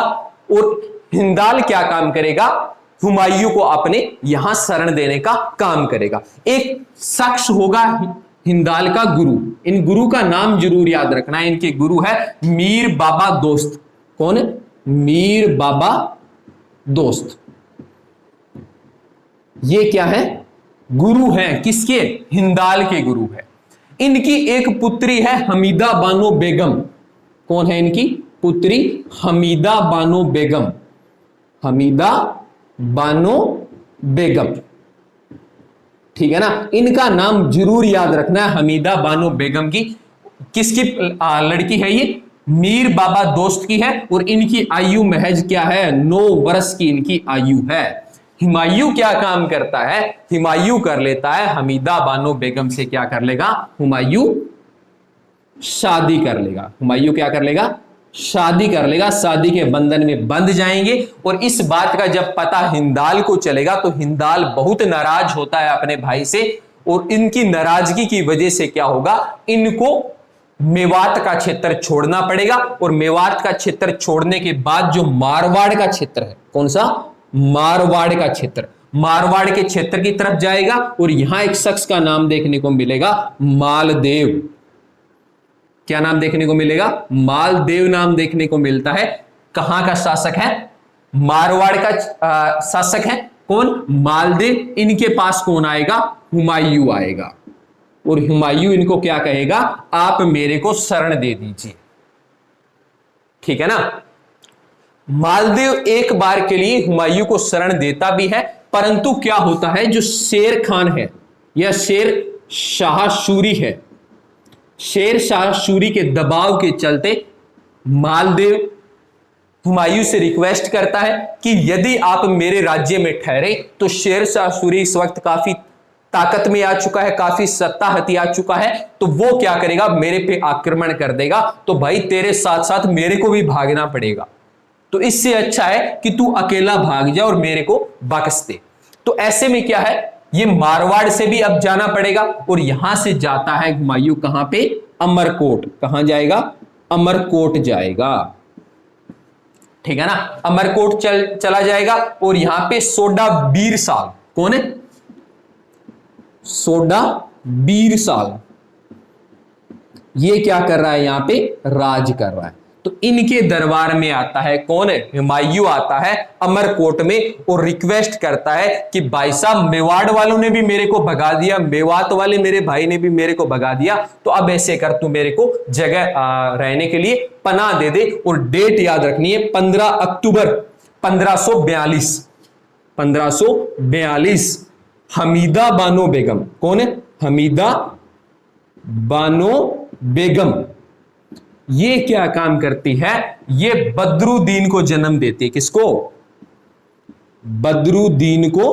और हिंदाल क्या काम करेगा, हुमायूं को अपने यहां शरण देने का काम करेगा। एक शख्स होगा हिंदाल का गुरु, इन गुरु का नाम जरूर याद रखना है। इनके गुरु है मीर बाबा दोस्त। कौन है? मीर बाबा दोस्त। ये क्या है? गुरु हैं। किसके? हिंदाल के गुरु है। इनकी एक पुत्री है हमीदा बानो बेगम। कौन है इनकी पुत्री? हमीदा बानो बेगम। हमीदा बानो बेगम, ठीक है ना। इनका नाम जरूर याद रखना है, हमीदा बानो बेगम की। किसकी लड़की है ये? मीर बाबा दोस्त की है। और इनकी आयु महज क्या है? 9 वर्ष की इनकी आयु है। हुमायूं क्या काम करता है? हुमायूं कर लेता है हमीदा बानो बेगम से क्या कर लेगा? हुमायूं शादी कर लेगा। हुमायूं क्या कर लेगा? शादी कर लेगा। शादी के बंधन में बंध जाएंगे। और इस बात का जब पता हिंदाल को चलेगा तो हिंदाल बहुत नाराज होता है अपने भाई से। और इनकी नाराजगी की वजह से क्या होगा, इनको मेवात का क्षेत्र छोड़ना पड़ेगा। और मेवात का क्षेत्र छोड़ने के बाद जो मारवाड़ का क्षेत्र है, कौन सा? मारवाड़ का क्षेत्र, मारवाड़ के क्षेत्र की तरफ जाएगा। और यहां एक शख्स का नाम देखने को मिलेगा, मालदेव। क्या नाम देखने को मिलेगा? मालदेव नाम देखने को मिलता है। कहां का शासक है? मारवाड़ का शासक है। कौन? मालदेव। इनके पास कौन आएगा? हुमायूं आएगा। और हुमायूं इनको क्या कहेगा? आप मेरे को शरण दे दीजिए, ठीक है ना। मालदेव एक बार के लिए हुमायूं को शरण देता भी है, परंतु क्या होता है, जो शेर खान है या शेर शाह सूरी है, शेर शाह सूरी के दबाव के चलते मालदेव हुमायूं से रिक्वेस्ट करता है कि यदि आप मेरे राज्य में ठहरे तो शेर शाह सूरी इस वक्त काफी ताकत में आ चुका है, काफी सत्ता हथिया चुका है, तो वो क्या करेगा, मेरे पे आक्रमण कर देगा। तो भाई तेरे साथ साथ मेरे को भी भागना पड़ेगा। तो इससे अच्छा है कि तू अकेला भाग जा और मेरे को बख्श दे। तो ऐसे में क्या है, ये मारवाड़ से भी अब जाना पड़ेगा। और यहां से जाता है हुमायूं कहां पे? अमरकोट। कहां जाएगा? अमरकोट जाएगा, ठीक है ना। अमरकोट चला जाएगा। और यहां पे सोडा बीरसाल, कौन है? सोडा बीरसाल, ये क्या कर रहा है? यहां पे राज कर रहा है। तो इनके दरबार में आता है कौन है? हुमायूं आता है अमरकोट में और रिक्वेस्ट करता है कि भाई साहब मेवाड़ वालों ने भी मेरे को भगा दिया, मेवात वाले मेरे भाई ने भी मेरे को भगा दिया, तो अब ऐसे कर तू मेरे को जगह रहने के लिए पनाह दे दे। और डेट याद रखनी है 15 अक्टूबर 1542। 1542 हमीदा बानो बेगम, कौन है? हमीदा बानो बेगम, ये क्या काम करती है? ये बदरुद्दीन को जन्म देती है। किसको? बदरुद्दीन को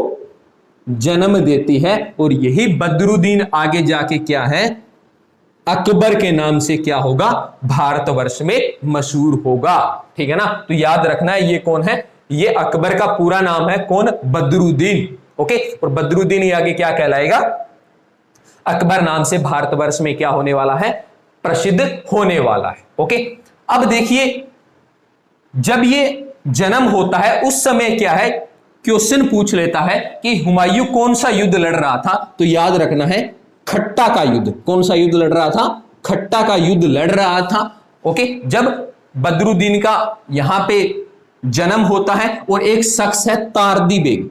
जन्म देती है। और यही बदरुद्दीन आगे जाके क्या है? अकबर के नाम से क्या होगा? भारतवर्ष में मशहूर होगा। ठीक है ना? तो याद रखना है ये कौन है? ये अकबर का पूरा नाम है कौन? बदरुद्दीन। ओके, और बदरुद्दीन ही आगे क्या कहलाएगा? अकबर नाम से भारतवर्ष में क्या होने वाला है? प्रसिद्ध होने वाला है। ओके, अब देखिए जब ये जन्म होता है उस समय क्या है? क्वेश्चन पूछ लेता है कि हुमायूं कौन सा युद्ध लड़ रहा था? तो याद रखना है खट्टा का युद्ध। कौन सा युद्ध लड़ रहा था? खट्टा का युद्ध लड़ रहा था। ओके, जब बदरुद्दीन का यहां पे जन्म होता है और एक शख्स है तारदी बेग।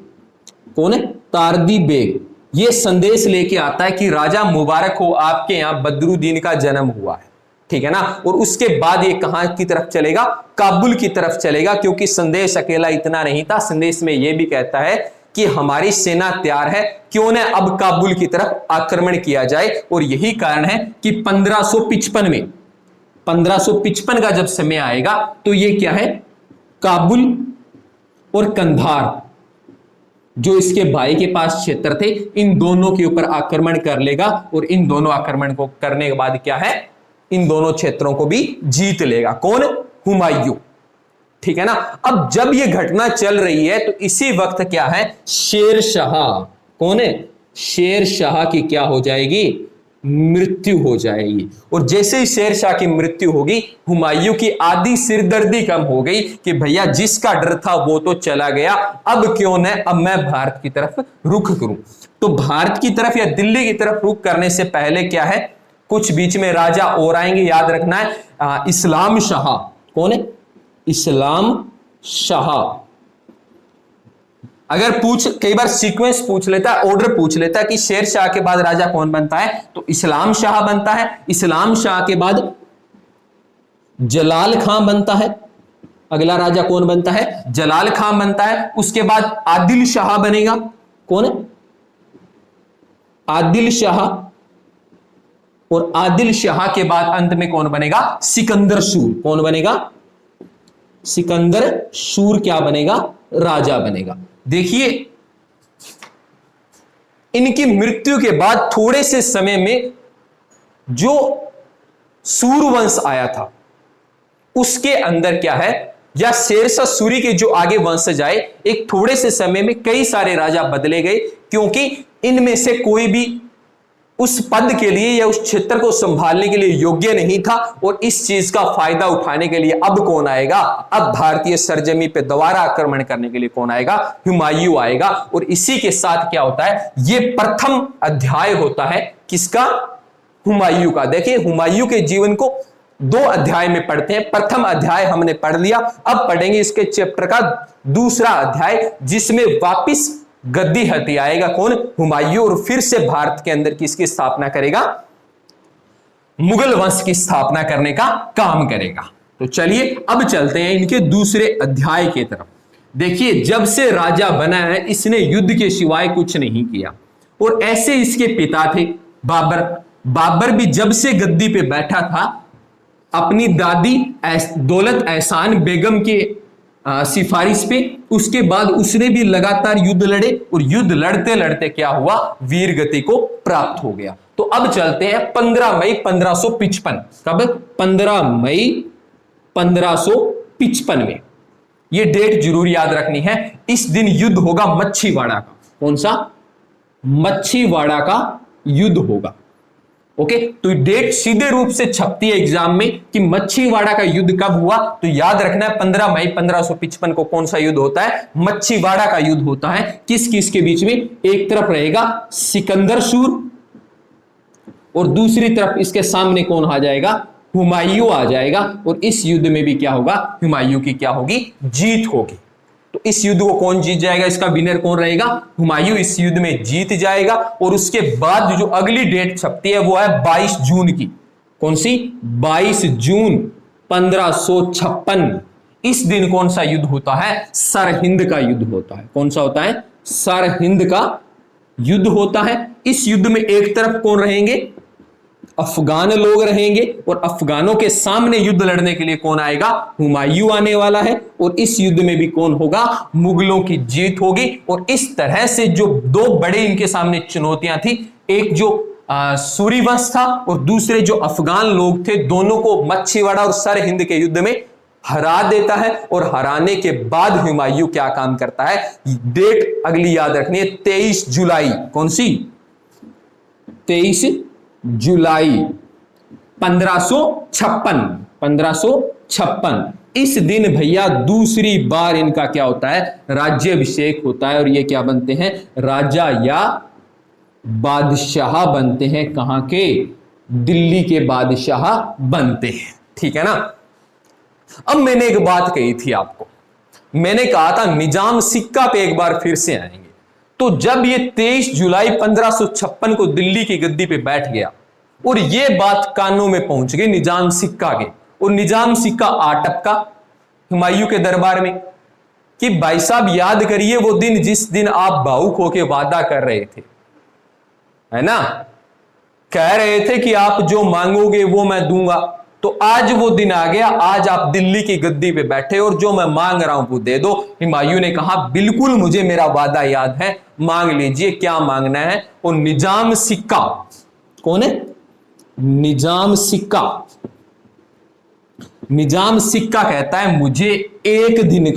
कौन है? तारदी बेग। ये संदेश लेके आता है कि राजा मुबारक हो, आपके यहां बदरुद्दीन का जन्म हुआ है। ठीक है ना? और उसके बाद ये कहां की तरफ चलेगा? काबुल की तरफ चलेगा, क्योंकि संदेश अकेला इतना नहीं था। संदेश में यह भी कहता है कि हमारी सेना तैयार है, क्यों न अब काबुल की तरफ आक्रमण किया जाए। और यही कारण है कि 1555 में 1555 का जब समय आएगा तो ये क्या है? काबुल और कंधार जो इसके भाई के पास क्षेत्र थे, इन दोनों के ऊपर आक्रमण कर लेगा। और इन दोनों आक्रमण को करने के बाद क्या है? इन दोनों क्षेत्रों को भी जीत लेगा। कौन? हुमायूं। ठीक है ना? अब जब यह घटना चल रही है तो इसी वक्त क्या है? शेर शाह। कौन है? शेर शाह की क्या हो जाएगी? मृत्यु हो जाएगी। और जैसे ही शेर शाह की मृत्यु होगी, हुमायूं की आधी सिरदर्दी कम हो गई कि भैया जिसका डर था वो तो चला गया, अब क्यों न अब मैं भारत की तरफ रुख करूं। तो भारत की तरफ या दिल्ली की तरफ रुख करने से पहले क्या है? कुछ बीच में राजा और आएंगे, याद रखना है। इस्लाम शाह। कौन है? इस्लाम शाह। अगर कई बार सीक्वेंस पूछ लेता है, ऑर्डर पूछ लेता है कि शेर शाह के बाद राजा कौन बनता है, तो इस्लाम शाह बनता है। इस्लाम शाह के बाद जलाल खां बनता है। अगला राजा कौन बनता है? जलाल खां बनता है। उसके बाद आदिल शाह बनेगा। कौन है? आदिल शाह। और आदिल शाह के बाद अंत में कौन बनेगा? सिकंदर सूर। कौन बनेगा? सिकंदर सूर क्या बनेगा? राजा बनेगा। देखिए इनकी मृत्यु के बाद थोड़े से समय में जो सूरवंश आया था उसके अंदर क्या है, या शेरशाह सूरी के जो आगे वंशज आए, एक थोड़े से समय में कई सारे राजा बदले गए, क्योंकि इनमें से कोई भी उस पद के लिए या उस क्षेत्र को संभालने के लिए योग्य नहीं था। और इस चीज का फायदा उठाने के लिए अब कौन आएगा? अब भारतीय सरजमी पे दोबारा आक्रमण करने के लिए कौन आएगा? हुमायूं आएगा। और इसी के साथ क्या होता है? ये प्रथम अध्याय होता है किसका? हुमायूं का। देखिए हुमायूं के जीवन को 2 अध्याय में पढ़ते हैं। प्रथम अध्याय हमने पढ़ लिया, अब पढ़ेंगे इसके चैप्टर का दूसरा अध्याय, जिसमें वापिस गद्दी हती आएगा। कौन? हुमायूं। और फिर से भारत के अंदर किसकी स्थापना करेगा? मुगल वंश की स्थापना करने का काम करेगा। तो चलिए अब चलते हैं इनके दूसरे अध्याय की तरफ। देखिए जब से राजा बना है इसने युद्ध के सिवाय कुछ नहीं किया। और ऐसे इसके पिता थे बाबर। बाबर भी जब से गद्दी पे बैठा था, अपनी दादी दौलत एहसान बेगम के सिफारिश पे, उसके बाद उसने भी लगातार युद्ध लड़े। और युद्ध लड़ते लड़ते क्या हुआ? वीर गति को प्राप्त हो गया। तो अब चलते हैं 15 मई 1555। कब? 15 मई 1555 में। यह डेट जरूर याद रखनी है। इस दिन युद्ध होगा मच्छीवाड़ा का। कौन सा? मच्छीवाड़ा का युद्ध होगा। ओके, तो डेट सीधे रूप से छपती है एग्जाम में कि मच्छीवाड़ा का युद्ध कब हुआ। तो याद रखना है 15 मई 1555 को कौन सा युद्ध होता है? मच्छीवाड़ा का युद्ध होता है। किस किस के बीच में? एक तरफ रहेगा सिकंदर सूर और दूसरी तरफ इसके सामने कौन आ जाएगा? हुमायूं आ जाएगा और इस युद्ध में भी क्या होगा, हुमायूं की क्या होगी, जीत होगी। तो इस युद्ध को कौन जीत जाएगा, इसका विनर कौन रहेगा, हुमायूं इस युद्ध में जीत जाएगा। और उसके बाद जो अगली डेट छपती है वो है 22 जून की। कौन सी, 22 जून 1556। इस दिन कौन सा युद्ध होता है, सरहिंद का युद्ध होता है। कौन सा होता है, सरहिंद का युद्ध होता है। इस युद्ध में एक तरफ कौन रहेंगे, अफगान लोग रहेंगे और अफगानों के सामने युद्ध लड़ने के लिए कौन आएगा, हुमायूं आने वाला है। और इस युद्ध में भी कौन होगा, मुगलों की जीत होगी। और इस तरह से जो दो बड़े इनके सामने चुनौतियां थी, एक जो सूरीवंश था और दूसरे जो अफगान लोग थे, दोनों को मच्छीवाड़ा और सरहिंद के युद्ध में हरा देता है। और हराने के बाद हुमायूं क्या काम करता है, डेट अगली याद रखनी है, 23 जुलाई। कौन सी, 23 जुलाई 1556। इस दिन भैया दूसरी बार इनका क्या होता है, राज्याभिषेक होता है। और ये क्या बनते हैं, राजा या बादशाह बनते हैं। कहां के, दिल्ली के बादशाह बनते हैं। ठीक है ना। अब मैंने एक बात कही थी आपको, मैंने कहा था निजाम सिक्का पे एक बार फिर से आएंगे। तो जब ये 23 जुलाई 1556 को दिल्ली की गद्दी पे बैठ गया और ये बात कानों में पहुंच गई निजाम सिक्का के, और निजाम सिक्का आटपका हुमायूं के दरबार में कि भाई साहब याद करिए वो दिन जिस दिन आप भावुक होके वादा कर रहे थे, है ना, कह रहे थे कि आप जो मांगोगे वो मैं दूंगा। तो आज वो दिन आ गया, आज आप दिल्ली की गद्दी पे बैठे और जो मैं मांग रहा हूं वो दे दो। हुमायूं ने कहा बिल्कुल मुझे मेरा वादा याद है, मांग लीजिए क्या मांगना है। और निजाम सिक्का कौन है, निजाम सिक्का, निजाम सिक्का कहता है मुझे एक दिन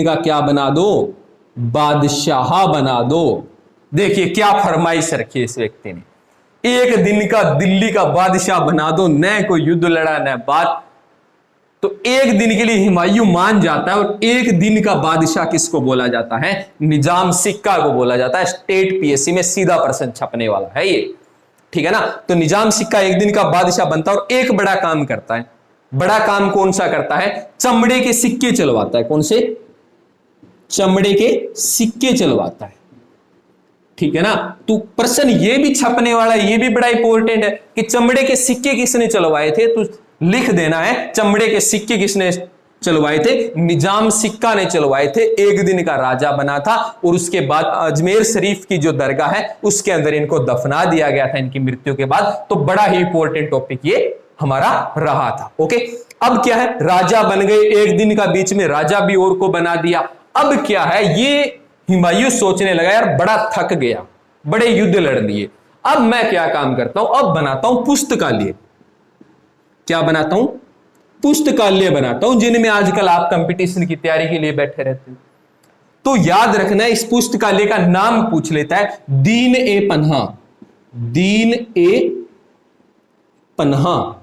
का क्या बना दो, बादशाह बना दो। देखिए क्या फरमाइश रखी है इस व्यक्ति ने, एक दिन का दिल्ली का बादशाह बना दो, न कोई युद्ध लड़ा न बात। तो एक दिन के लिए हुमायूं मान जाता है। और एक दिन का बादशाह किसको बोला जाता है, निजाम सिक्का को बोला जाता है। स्टेट पीएससी में सीधा प्रश्न छपने वाला है ये, ठीक है ना। तो निजाम सिक्का एक दिन का बादशाह बनता है और एक बड़ा काम करता है। बड़ा काम कौन सा करता है, चमड़े के सिक्के चलवाता है। कौन से, चमड़े के सिक्के चलवाता है। ठीक है ना। तो प्रश्न ये भी छपने वाला है, ये भी बड़ा इंपॉर्टेंट है कि चमड़े के सिक्के किसने चलवाए थे। तो लिख देना है चमड़े के सिक्के किसने चलवाए थे, निजाम सिक्का ने चलवाए थे। एक दिन का राजा बना था और उसके बाद अजमेर शरीफ की जो दरगाह है उसके अंदर इनको दफना दिया गया था इनकी मृत्यु के बाद। तो बड़ा ही इंपॉर्टेंट टॉपिक ये हमारा रहा था। ओके, अब क्या है, राजा बन गए, एक दिन का बीच में राजा भी और को बना दिया। अब क्या है, ये हुमायूं सोचने लगा यार बड़ा थक गया, बड़े युद्ध लड़ लिए, अब मैं क्या काम करता हूं, अब बनाता हूं पुस्तकालय। क्या बनाता हूं, पुस्तकालय बनाता हूं, जिनमें आजकल आप कंपटीशन की तैयारी के लिए बैठे रहते हो। तो याद रखना इस पुस्तकालय का नाम पूछ लेता है, दीन ए पन्हा। दीन ए पन्हा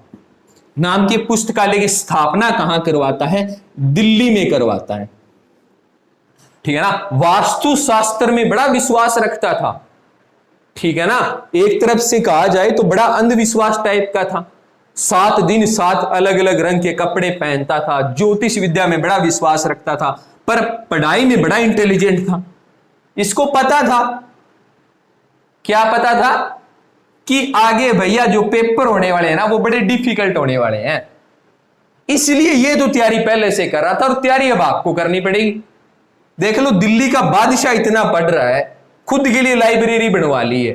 नाम के पुस्तकालय की स्थापना कहां करवाता है, दिल्ली में करवाता है। ठीक है ना। वास्तु शास्त्र में बड़ा विश्वास रखता था। ठीक है ना। एक तरफ से कहा जाए तो बड़ा अंधविश्वास टाइप का था। 7 दिन 7 अलग अलग रंग के कपड़े पहनता था, ज्योतिष विद्या में बड़ा विश्वास रखता था, पर पढ़ाई में बड़ा इंटेलिजेंट था। इसको पता था, क्या पता था कि आगे भैया जो पेपर होने वाले हैं ना वो बड़े डिफिकल्ट होने वाले हैं, इसलिए ये तो तैयारी पहले से कर रहा था और तैयारी अब आपको करनी पड़ेगी। देख लो दिल्ली का बादशाह इतना पढ़ रहा है, खुद के लिए लाइब्रेरी बनवा ली है,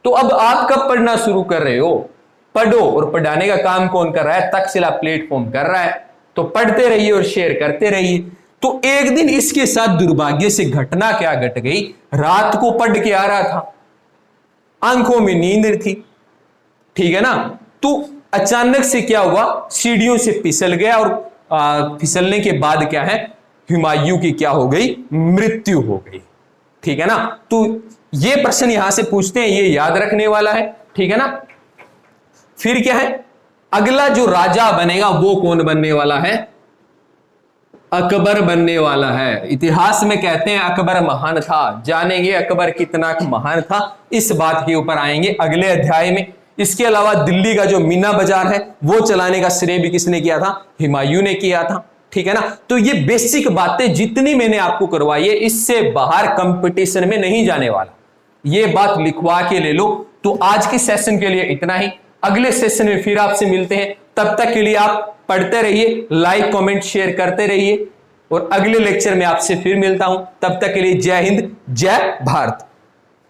तो अब आप कब पढ़ना शुरू कर रहे हो, पढ़ो। और पढ़ाने का काम कौन कर रहा है, तक्षशिला प्लेटफॉर्म कर रहा है। तो पढ़ते रहिए और शेयर करते रहिए। तो एक दिन इसके साथ दुर्भाग्य से घटना क्या घट गई, रात को पढ़ के आ रहा था, आंखों में नींद थी, ठीक है ना। तो अचानक से क्या हुआ, सीढ़ियों से फिसल गया और फिसलने के बाद क्या है, हुमायूं की क्या हो गई, मृत्यु हो गई। ठीक है ना। तो ये प्रश्न यहां से पूछते हैं, ये याद रखने वाला है। ठीक है ना। फिर क्या है, अगला जो राजा बनेगा वो कौन बनने वाला है, अकबर बनने वाला है। इतिहास में कहते हैं अकबर महान था, जानेंगे अकबर कितना महान था, इस बात के ऊपर आएंगे अगले अध्याय में। इसके अलावा दिल्ली का जो मीना बाजार है वो चलाने का श्रेय भी किसने किया था? हुमायूं ने किया था। ठीक है ना। तो ये बेसिक बातें जितनी मैंने आपको करवाई है, इससे बाहर कंपटीशन में नहीं जाने वाला, ये बात लिखवा के ले लो। तो आज के सेशन के लिए इतना ही, अगले सेशन में फिर आपसे मिलते हैं। तब तक के लिए आप पढ़ते रहिए, लाइक कमेंट शेयर करते रहिए, और अगले लेक्चर में आपसे फिर मिलता हूं। तब तक के लिए जय हिंद, जय भारत।